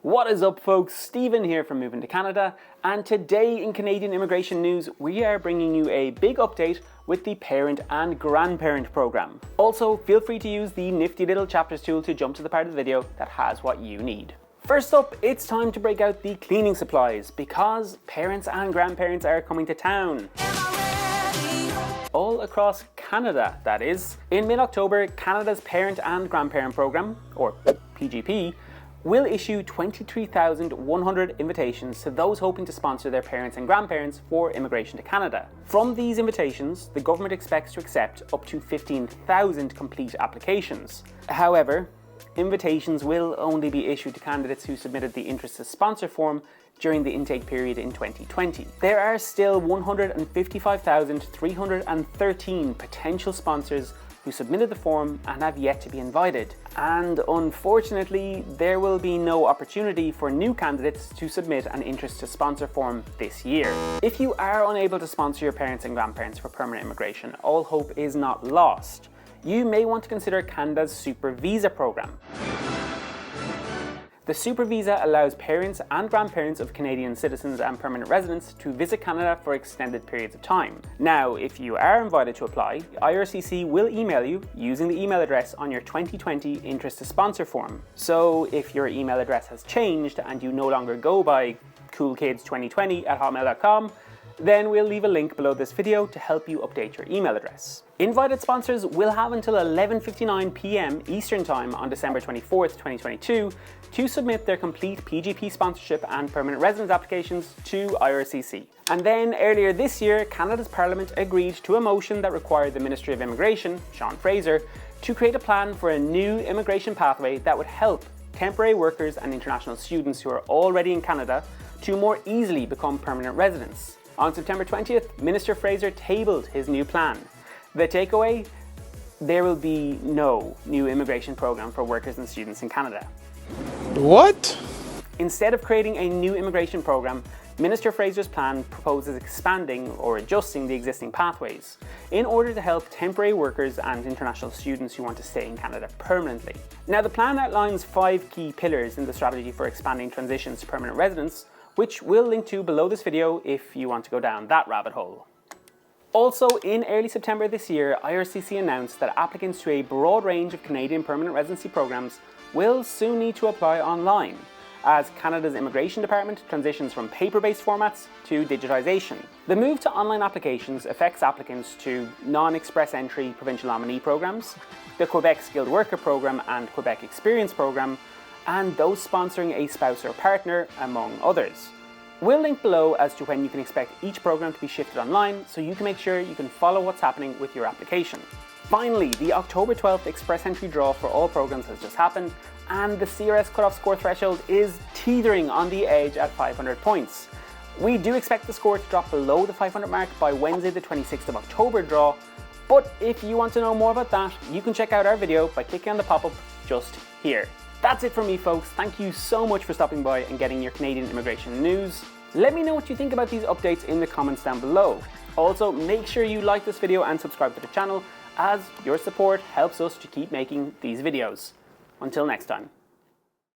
What is up folks, Stephen here from Moving to Canada, and today in Canadian immigration news we are bringing you a big update with the Parent and Grandparent Program. Also feel free to use the nifty little chapters tool to jump to the part of the video that has what you need. First up, it's time to break out the cleaning supplies because parents and grandparents are coming to town. All across Canada, that is. In mid-October, Canada's Parent and Grandparent Program, or PGP, will issue 23,100 invitations to those hoping to sponsor their parents and grandparents for immigration to Canada. From these invitations, the government expects to accept up to 15,000 complete applications. However, invitations will only be issued to candidates who submitted the interest to sponsor form during the intake period in 2020. There are still 155,313 potential sponsors who submitted the form and have yet to be invited. And unfortunately, there will be no opportunity for new candidates to submit an interest to sponsor form this year. If you are unable to sponsor your parents and grandparents for permanent immigration, all hope is not lost. You may want to consider Canada's Super Visa program. The Super Visa allows parents and grandparents of Canadian citizens and permanent residents to visit Canada for extended periods of time. Now, if you are invited to apply, the IRCC will email you using the email address on your 2020 interest to sponsor form. So if your email address has changed and you no longer go by coolkids2020@hotmail.com, then we'll leave a link below this video to help you update your email address. Invited sponsors will have until 11:59 p.m. Eastern Time on December 24th, 2022 to submit their complete PGP sponsorship and permanent residence applications to IRCC. And then earlier this year, Canada's Parliament agreed to a motion that required the Minister of Immigration, Ministers Fraser, to create a plan for a new immigration pathway that would help temporary workers and international students who are already in Canada to more easily become permanent residents. On September 20th, Minister Fraser tabled his new plan. The takeaway? There will be no new immigration program for workers and students in Canada. What? Instead of creating a new immigration program, Minister Fraser's plan proposes expanding or adjusting the existing pathways in order to help temporary workers and international students who want to stay in Canada permanently. Now, the plan outlines 5 key pillars in the strategy for expanding transitions to permanent residence, which we'll link to below this video if you want to go down that rabbit hole. Also, in early September this year, IRCC announced that applicants to a broad range of Canadian permanent residency programs will soon need to apply online, as Canada's Immigration Department transitions from paper-based formats to digitisation. The move to online applications affects applicants to non-express entry provincial nominee programs, the Quebec Skilled Worker Program and Quebec Experience Program, and those sponsoring a spouse or partner, among others. We'll link below as to when you can expect each program to be shifted online so you can make sure you can follow what's happening with your application. Finally, the October 12th express entry draw for all programs has just happened, and the CRS cutoff score threshold is teetering on the edge at 500 points. We do expect the score to drop below the 500 mark by Wednesday the 26th of October draw, but if you want to know more about that, you can check out our video by clicking on the pop-up just here. That's it from me folks, thank you so much for stopping by and getting your Canadian immigration news. Let me know what you think about these updates in the comments down below. Also, make sure you like this video and subscribe to the channel, as your support helps us to keep making these videos. Until next time.